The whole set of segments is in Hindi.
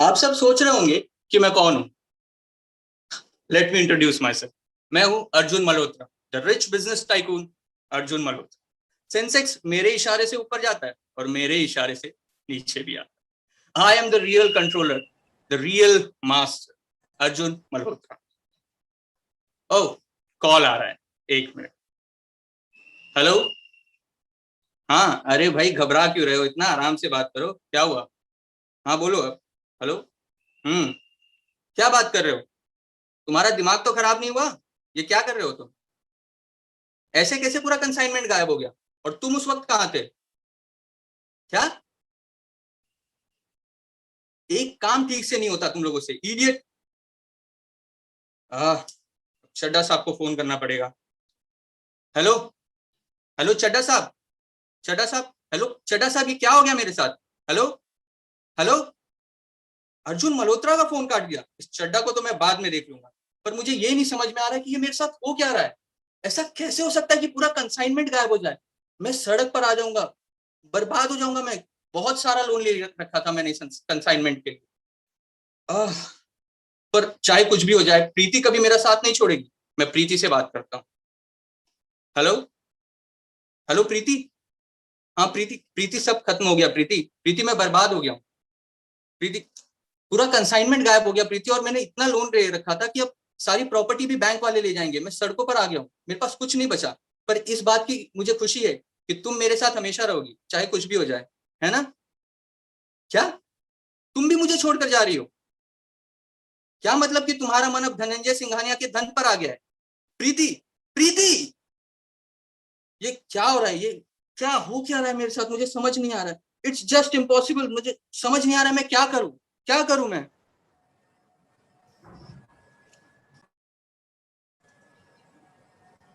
आप सब सोच रहे होंगे कि मैं कौन हूं। Let me introduce my self. मैं हूं Arjun Malhotra, the rich business tycoon Arjun Malhotra. Sensex मेरे इशारे से ऊपर जाता है और मेरे इशारे से नीचे भी आता है। I am the real controller, the real master Arjun Malhotra. Oh, call आ रहा है, एक मिनट। हेलो। हाँ, अरे भाई घबरा क्यों रहे हो, इतना आराम से बात करो, क्या हुआ? हाँ बोलो अब। हेलो। हम्म। क्या बात कर रहे हो? तुम्हारा दिमाग तो खराब नहीं हुआ? ये क्या कर रहे हो तुम? ऐसे कैसे पूरा कंसाइनमेंट गायब हो गया? और तुम उस वक्त कहाँ थे? क्या? एक काम ठीक से नहीं होता तुम लोगों से, इडियट। चड्डा साहब को फोन करना पड़ेगा। हेलो। हेलो चड्डा साहब। चड्डा साहब, हेलो चड्डा साहब, ये क्या हो गया मेरे साथ? हेलो। हेलो। अर्जुन मल्होत्रा का फोन काट दिया। इस चड्डा को तो मैं बाद में देख लूंगा, पर मुझे ये नहीं समझ में आ रहा है कि ये मेरे साथ हो क्या रहा है। ऐसा कैसे हो सकता है कि पूरा कंसाइनमेंट गायब हो जाए? मैं सड़क पर आ जाऊंगा, बर्बाद हो जाऊंगा मैं। बहुत सारा लोन ले रखा था मैंने कंसाइनमेंट के लिए। आह, पर चाहे कुछ भी हो जाए, प्रीति कभी मेरा साथ नहीं छोड़ेगी। मैं प्रीति से बात करता हूँ। हेलो। हेलो प्रीति। हाँ प्रीति, प्रीति सब खत्म हो गया। प्रीति, प्रीति मैं बर्बाद हो गया हूँ। प्रीति, पूरा कंसाइनमेंट गायब हो गया प्रीति, और मैंने इतना लोन ले रखा था कि अब सारी प्रॉपर्टी भी बैंक वाले ले जाएंगे। मैं सड़कों पर आ गया हूँ, मेरे पास कुछ नहीं बचा। पर इस बात की मुझे खुशी है कि तुम मेरे साथ हमेशा रहोगी, चाहे कुछ भी हो जाए, है ना? क्या? तुम भी मुझे छोड़कर जा रही हो? क्या मतलब कि तुम्हारा मन अब धनंजय सिंघानिया के धन पर आ गया है? प्रीति, प्रीति, ये क्या हो रहा है? ये क्या हो क्या रहा है मेरे साथ? मुझे समझ नहीं आ रहा है। It's just impossible. मुझे समझ नहीं आ रहा है मैं क्या करूं। क्या करूं मैं?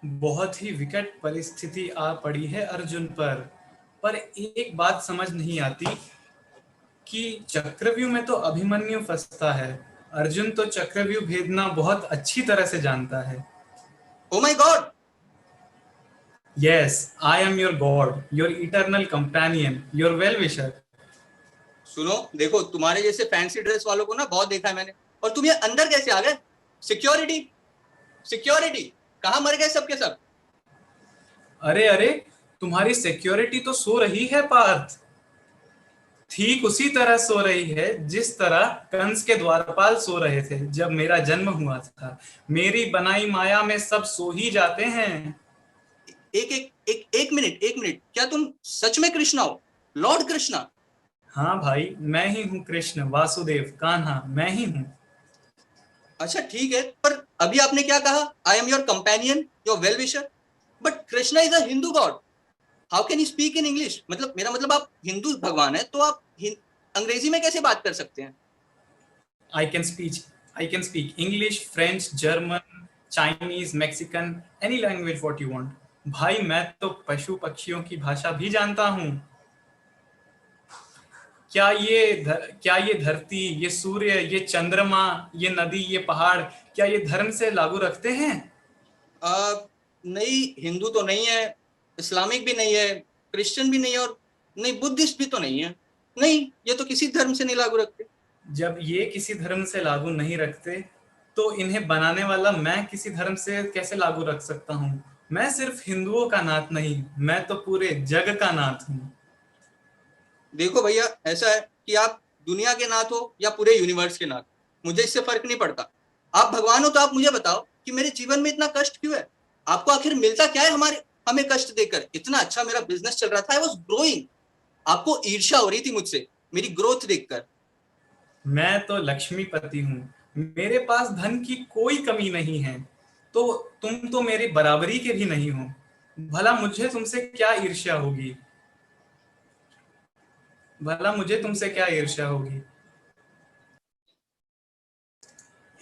बहुत ही विकट परिस्थिति आ पड़ी है अर्जुन पर एक बात समझ नहीं आती कि चक्रव्यूह में तो अभिमन्यु फंसता है। अर्जुन तो चक्रव्यूह भेदना बहुत अच्छी तरह से जानता है। Oh my God. Yes, I am your God, your eternal companion, your well wisher. सुनो, देखो तुम्हारे जैसे फैंसी ड्रेस वालों को ना बहुत देखा है मैंने। और तुम ये अंदर कैसे आ गए? सिक्योरिटी, सिक्योरिटी, कहाँ मर गए सबके सब? अरे अरे, तुम्हारी सिक्योरिटी तो सो रही है पार्थ। ठीक उसी तरह सो रही है जिस तरह कंस के द्वारपाल सो रहे थे जब मेरा जन्म हुआ था। मेरी बनाई माया में सब सो ही जाते हैं। एक एक एक एक मिनट, एक मिनट, क्या तुम सच में कृष्णा हो? लॉर्ड कृष्णा? हाँ भाई, मैं ही हूँ कृष्ण, वासुदेव, कान्हा, मैं ही हूँ। अच्छा ठीक है, पर अभी आपने क्या कहा? I am your companion, your well wisher. But Krishna is a Hindu God. How can you speak in English? मतलब मेरा मतलब, आप हिंदू भगवान है तो आप अंग्रेजी में कैसे बात कर सकते हैं? I can speech I can speak English, French, German, Chinese, Mexican, any language what you want. भाई मैं तो पशु पक्षियों की भाषा भी जानता हूँ। क्या ये धरती, ये सूर्य, ये चंद्रमा, ये नदी, ये पहाड़, क्या ये धर्म से लागू रखते हैं? आ, नहीं, हिंदू तो नहीं है, इस्लामिक भी नहीं है, क्रिश्चियन भी नहीं है, और नहीं बुद्धिस्ट भी तो नहीं है। नहीं, ये तो किसी धर्म से नहीं लागू रखते। जब ये किसी धर्म से लागू नहीं रखते तो इन्हें बनाने वाला मैं किसी धर्म से कैसे लागू रख सकता हूँ? मैं सिर्फ हिंदुओं का नाथ नहीं, मैं तो पूरे जग का नाथ हूँ। देखो भैया, ऐसा है कि आप दुनिया के नाथ हो या पूरे यूनिवर्स के नाथ, मुझे इससे फर्क नहीं पड़ता। आप भगवान हो तो आप मुझे बताओ कि मेरे जीवन में इतना कष्ट क्यों है? आपको आखिर मिलता क्या है हमारे हमें कष्ट देकर? इतना अच्छा मेरा बिजनेस चल रहा था, आई वाज ग्रोइंग। आपको ईर्ष्या हो रही थी मुझसे, मेरी ग्रोथ देखकर। मैं तो लक्ष्मीपति हूँ, मेरे पास धन की कोई कमी नहीं है। तो तुम तो मेरी बराबरी के भी नहीं हो। भला मुझे तुमसे क्या ईर्ष्या होगी? भला मुझे तुमसे क्या ईर्ष्या होगी?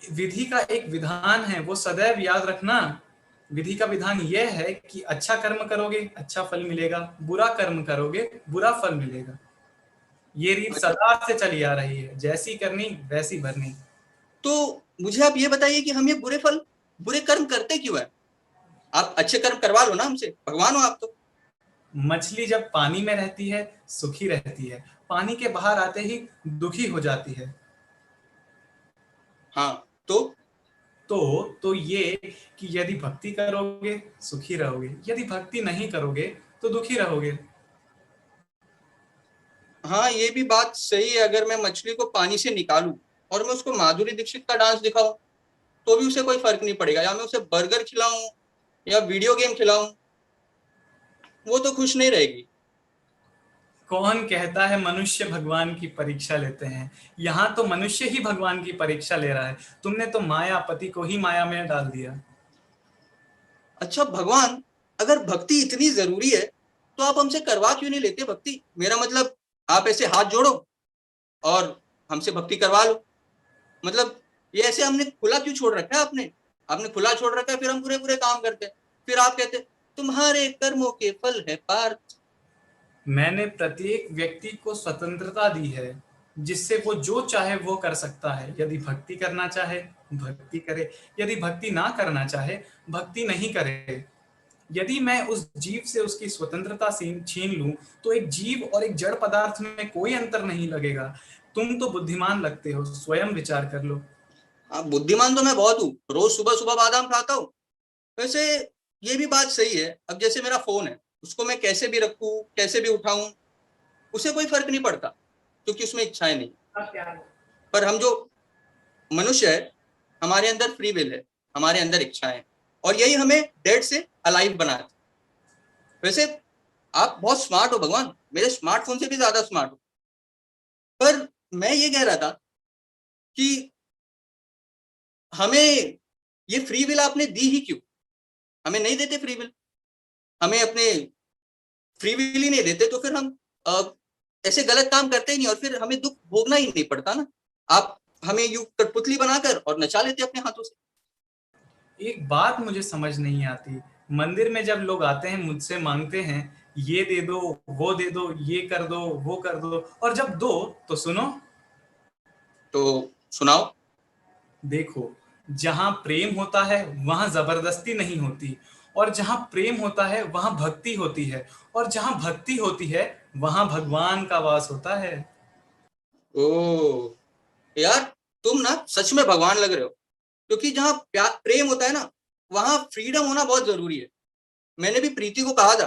विधि का एक विधान है, वो सदैव याद रखना। विधि का विधान यह है कि अच्छा कर्म करोगे अच्छा फल मिलेगा, बुरा कर्म करोगे बुरा फल मिलेगा। ये रीत अच्छा, सदा से चली आ रही है, जैसी करनी वैसी भरनी। तो मुझे आप ये बताइए कि हम ये बुरे कर्म करते क्यों है? आप अच्छे कर्म करवा लो ना हमसे, भगवान हो आप तो। मछली जब पानी में रहती है सुखी रहती है, पानी के बाहर आते ही दुखी हो जाती है। हाँ तो ये कि यदि भक्ति करोगे सुखी रहोगे, यदि भक्ति नहीं करोगे तो दुखी रहोगे। हाँ, ये भी बात सही है। अगर मैं मछली को पानी से निकालूं और मैं उसको माधुरी दीक्षित का डांस दिखाऊं तो भी उसे कोई फर्क नहीं पड़ेगा, या मैं उसे बर्गर खिलाऊं या वीडियो गेम खिलाऊं, वो तो खुश नहीं रहेगी। कौन कहता है मनुष्य भगवान की परीक्षा लेते हैं? यहाँ तो मनुष्य ही भगवान की परीक्षा ले रहा है। तुमने तो मायापति को ही माया में डाल दिया। अच्छा भगवान, अगर भक्ति इतनी जरूरी है तो आप हमसे करवा क्यों नहीं लेते भक्ति? मेरा मतलब, आप ऐसे हाथ जोड़ो और हमसे भक्ति करवा लो। मतलब ये ऐसे हमने खुला क्यों छोड़ रखा है? आपने आपने खुला छोड़ रखा है, फिर हम पूरे पूरे काम करते हैं, फिर आप कहते हैं तुम्हारे कर्मों के फल है पार्थ। मैंने प्रत्येक व्यक्ति को स्वतंत्रता दी है, जिससे वो जो चाहे वो कर सकता है। यदि भक्ति करना चाहे भक्ति करे, यदि भक्ति ना करना चाहे भक्ति नहीं करे। यदि मैं उस जीव से उसकी स्वतंत्रता छीन लूं तो एक जीव और एक जड़ पदार्थ में कोई अंतर नहीं लगेगा। तुम तो बुद्धिमान लगते हो, स्वयं विचार कर लो। हाँ, बुद्धिमान तो मैं बहुत हूँ, रोज सुबह सुबह बादाम खाता हूँ। वैसे ये भी बात सही है। अब जैसे मेरा फोन है, उसको मैं कैसे भी रखूं, कैसे भी उठाऊं, उसे कोई फर्क नहीं पड़ता, क्योंकि उसमें इच्छाएं नहीं। पर हम जो मनुष्य है, हमारे अंदर फ्री विल है, हमारे अंदर इच्छाएं हैं, और यही हमें डेड से अलाइव बनाती। वैसे आप बहुत स्मार्ट हो भगवान, मेरे स्मार्टफोन से भी ज्यादा स्मार्ट हो। पर मैं ये कह रहा था कि हमें ये फ्री विल आपने दी ही क्यों? हमें नहीं देते फ्री विल, हमें अपने फ्री विल ही नहीं देते तो फिर हम ऐसे गलत काम करते ही नहीं, और फिर हमें दुख भोगना ही नहीं पड़ता ना। आप हमें यूं कठपुतली बनाकर और नचा लेते अपने हाथों से। एक बात मुझे समझ नहीं आती। मंदिर में जब लोग आते हैं मुझसे मांगते हैं, ये दे दो, वो दे दो, ये कर दो, वो कर दो, और जब दो तो सुनो। तो सुनाओ। देखो, जहां प्रेम होता है वहां जबरदस्ती नहीं होती, और जहां प्रेम होता है वहां भक्ति होती है, और जहां भक्ति होती है वहां भगवान का वास होता है। ओ यार, तुम ना सच में भगवान लग रहे हो। क्योंकि जहां प्यार प्रेम होता है ना, वहां फ्रीडम होना बहुत जरूरी है। मैंने भी प्रीति को कहा था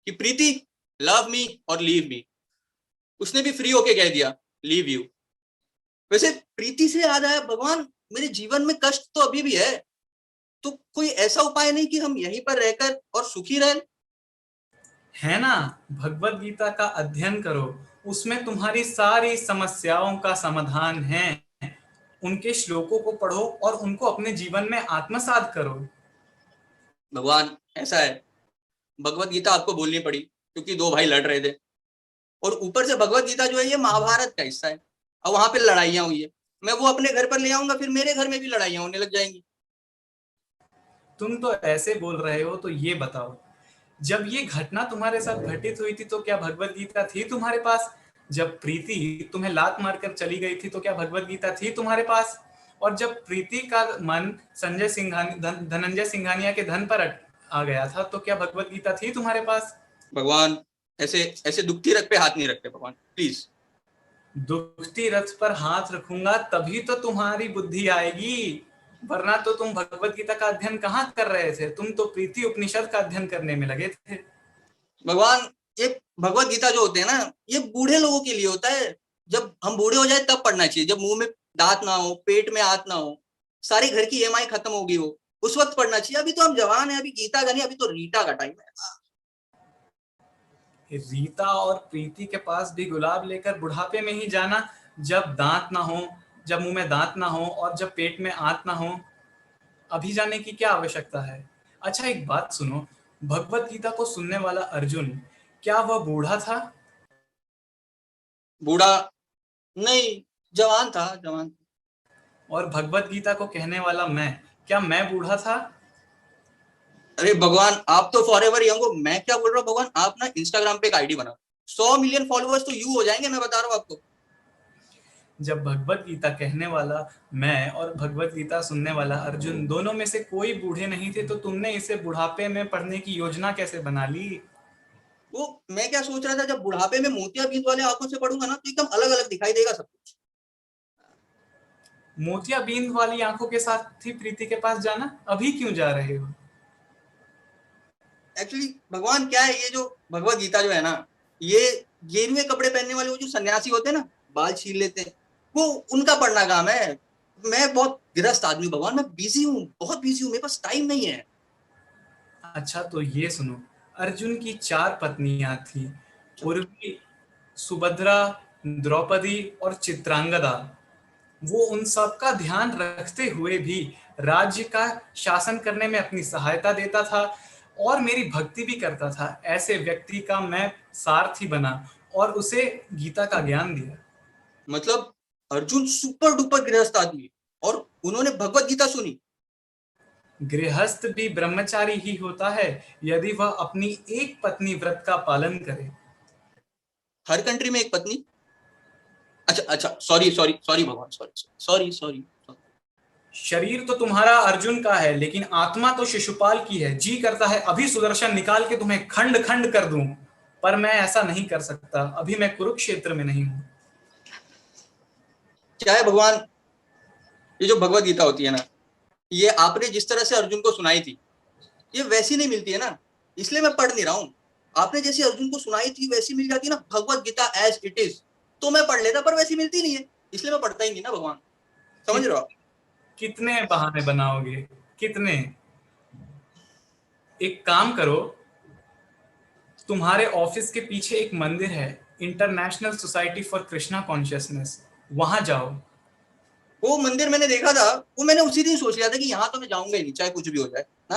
कि प्रीति, लव मी और लीव मी। उसने भी फ्री होके कह दिया, लीव यू। वैसे प्रीति से याद आया भगवान, मेरे जीवन में कष्ट तो अभी भी है, तो कोई ऐसा उपाय नहीं कि हम यहीं पर रहकर और सुखी रहें? है ना, भगवत गीता का अध्ययन करो, उसमें तुम्हारी सारी समस्याओं का समाधान है। उनके श्लोकों को पढ़ो और उनको अपने जीवन में आत्मसात करो। भगवान ऐसा है, भगवत गीता आपको बोलनी पड़ी क्योंकि दो भाई लड़ रहे थे, और ऊपर से भगवत गीता जो है ये महाभारत का हिस्सा है, और वहां पे लड़ाइयां हुई है। मैं वो अपने घर पर ले आऊंगा, फिर मेरे घर में भी लड़ाइयां होने लग जाएंगी। तुम तो ऐसे बोल रहे हो, तो ये बताओ, जब ये घटना तुम्हारे साथ घटित हुई थी तो क्या भगवत गीता थी तुम्हारे पास? जब प्रीति तुम्हें लात मारकर चली गई थी तो क्या भगवत गीता थी तुम्हारे पास? और जब प्रीति का मन धनंजय सिंघानिया के धन पर आ गया था तो क्या भगवत गीता थी तुम्हारे पास? भगवान, ऐसे ऐसे दुखती रथ पे हाथ नहीं रखते भगवान, प्लीज। दुखती रथ पर हाथ रखूंगा तभी तो तुम्हारी बुद्धि आएगी, वरना तो तुम भगवत गीता का अध्ययन कहाँ कर रहे थे? तुम तो प्रीति उपनिषद का अध्ययन करने में लगे थे। भगवान, ये भगवत गीता जो होते हैं ना, ये बूढ़े लोगों के लिए होता है। जब हम बूढ़े हो जाए तब पढ़ना चाहिए, जब मुंह में दांत ना हो, पेट में हाथ ना हो, सारी घर की ईएमआई खत्म होगी हो, उस वक्त पढ़ना चाहिए। अभी तो हम जवान है, अभी गीता का नहीं, अभी तो रीटा का टाइम है। रीता और प्रीति के पास भी गुलाब लेकर बुढ़ापे में ही जाना, जब दांत ना हो, जब मुंह में दांत ना हो और जब पेट में आंत ना हो। अभी जाने की क्या आवश्यकता है? अच्छा, एक बात सुनो, भगवत गीता को सुनने वाला अर्जुन, क्या वह बूढ़ा था? बूढ़ा नहीं, जवान था, जवान। और भगवत गीता को कहने वाला मैं, क्या मैं बूढ़ा था? अरे भगवान, आप तो फॉर एवर यंग हो। मैं क्या बोल रहा हूँ भगवान, आप ना इंस्टाग्राम पे एक आईडी बनाओ, 100 मिलियन फॉलोअर्स तो यू हो जाएंगे, मैं बता रहा हूँ आपको। जब भगवत गीता कहने वाला मैं और भगवत गीता सुनने वाला अर्जुन दोनों में से कोई बूढ़े नहीं थे, तो तुमने इसे बुढ़ापे में पढ़ने की योजना कैसे बना ली? वो मैं क्या सोच रहा था, जब बुढ़ापे में मोतियाबिंद वाले आंखों से पढ़ूंगा ना, तो एकदम अलग अलग दिखाई देगा सब कुछ। मोतियाबिंद वाली आंखों के साथ ही प्रीति के पास जाना, अभी क्यों जा रहे हो? एक्चुअली भगवान क्या है, ये जो भगवत गीता जो है ना, ये गेरुए कपड़े पहनने वाले वो जो सन्यासी होते हैं ना, बाल छील लेते हैं, वो उनका पढ़ना काम है। मैं बहुत गृहस्थ आदमी हूँ भगवान, मैं बिजी हूँ, बहुत बिजी हूँ, मेरे पास टाइम नहीं है। अच्छा तो ये सुनो, अर्जुन की 4 पत्नियां थी, उर्वी, सुभद्रा, द्रौपदी और चित्रांगदा। वो उन सबका ध्यान रखते हुए भी राज्य का शासन करने में अपनी सहायता देता था और मेरी भक्ति भी करता था। ऐसे व्यक्ति का मैं सारथी बना और उसे गीता का ज्ञान दिया। मतलब अर्जुन सुपर डुपर गृहस्थ आदमी, और उन्होंने भगवत गीता सुनी। गृहस्थ भी ब्रह्मचारी ही होता है यदि वह अपनी एक पत्नी व्रत का पालन करे। हर कंट्री में एक पत्नी? अच्छा अच्छा, सॉरी सॉरी सॉरी भगवान, सॉरी सॉरी सॉरी। शरीर तो तुम्हारा अर्जुन का है, लेकिन आत्मा तो शिशुपाल की है। जी करता है अभी सुदर्शन निकाल के तुम्हें खंड खंड कर दूं, पर मैं ऐसा नहीं कर सकता। अभी मैं कुरुक्षेत्र में नहीं हूं। क्या है भगवान, ये जो भगवत गीता होती है ना, ये आपने जिस तरह से अर्जुन को सुनाई थी, ये वैसी नहीं मिलती है ना, इसलिए मैं पढ़ नहीं रहा हूँ। आपने जैसी अर्जुन को सुनाई थी वैसी मिल जाती ना Bhagavad Gita as it is, तो मैं पढ़ लेता, पर वैसी मिलती नहीं है, इसलिए मैं पढ़ता ही नहीं ना भगवान। समझ कि, रहे हो आप? कितने बहाने बनाओगे, कितने? एक काम करो, तुम्हारे ऑफिस के पीछे एक मंदिर है, international society for Krishna consciousness, वहां जाओ। वो मंदिर मैंने देखा था, वो मैंने उसी दिन सोच लिया था कि यहाँ तो मैं जाऊंगा ही नहीं, चाहे कुछ भी हो जाए ना।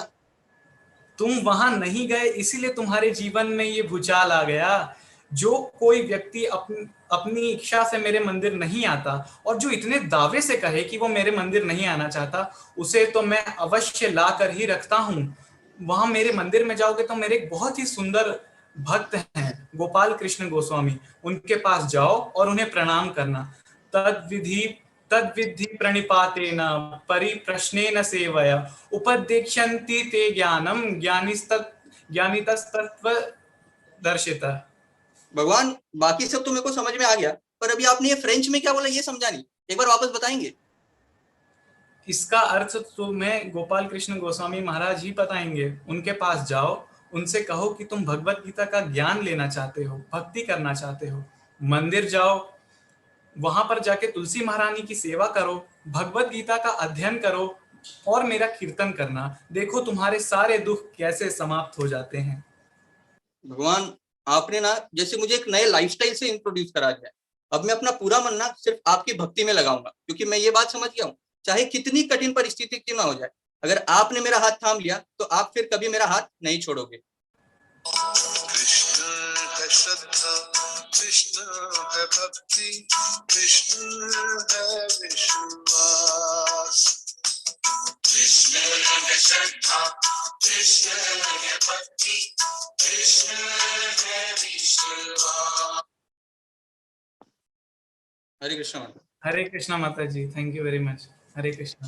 तुम वहां नहीं गए इसीलिए तुम्हारे जीवन में ये भूचाल आ गया। जो कोई व्यक्ति अपनी इच्छा से मेरे मंदिर नहीं आता और जो इतने दावे से कहे कि वो मेरे मंदिर नहीं आना चाहता, उसे तो मैं अवश्य ला कर ही रखता हूँ। वहां मेरे मंदिर में जाओगे तो मेरे एक बहुत ही सुंदर भक्त हैं, गोपाल कृष्ण गोस्वामी, उनके पास जाओ और उन्हें प्रणाम करना। तद विधि तद्विद्धि प्रणिपातेन परिप्रश्नेन सेवया उपदेक्ष्यन्ति ते ज्ञानम ज्ञानितस्तत्त्वदर्शितः। भगवान बाकी सब तो मेरे को समझ में आ गया, पर अभी आपने ये फ्रेंच में क्या बोला ये समझा नहीं, एक बार वापस बताएंगे? इसका अर्थ तो मैं गोपाल कृष्ण गोस्वामी महाराज ही बताएंगे। उनके पास जाओ, उनसे कहो कि तुम भगवत गीता का ज्ञान लेना चाहते हो, भक्ति करना चाहते हो। मंदिर जाओ, वहां पर जाके तुलसी महारानी की सेवा करो, भगवत गीता का अध्ययन करो और मेरा कीर्तन करना। देखो तुम्हारे सारे दुख कैसे समाप्त हो जाते हैं। भगवान आपने ना जैसे मुझे एक नए लाइफस्टाइल से इंट्रोड्यूस करा दिया है। अब मैं अपना पूरा मन ना सिर्फ आपकी भक्ति में लगाऊंगा, क्योंकि मैं ये बात समझ गया हूँ, चाहे कितनी कठिन परिस्थिति क्यों ना हो जाए, अगर आपने मेरा हाथ थाम लिया तो आप फिर कभी मेरा हाथ नहीं छोड़ोगे। कृष्ण है श्रद्धा, कृष्ण है भक्ति, कृष्ण है विश्वास। कृष्ण है श्रद्धा, कृष्ण है भक्ति, कृष्ण है विश्वास। हरे कृष्ण। हरे कृष्णा माता जी, thank you very much. Hare Krishna.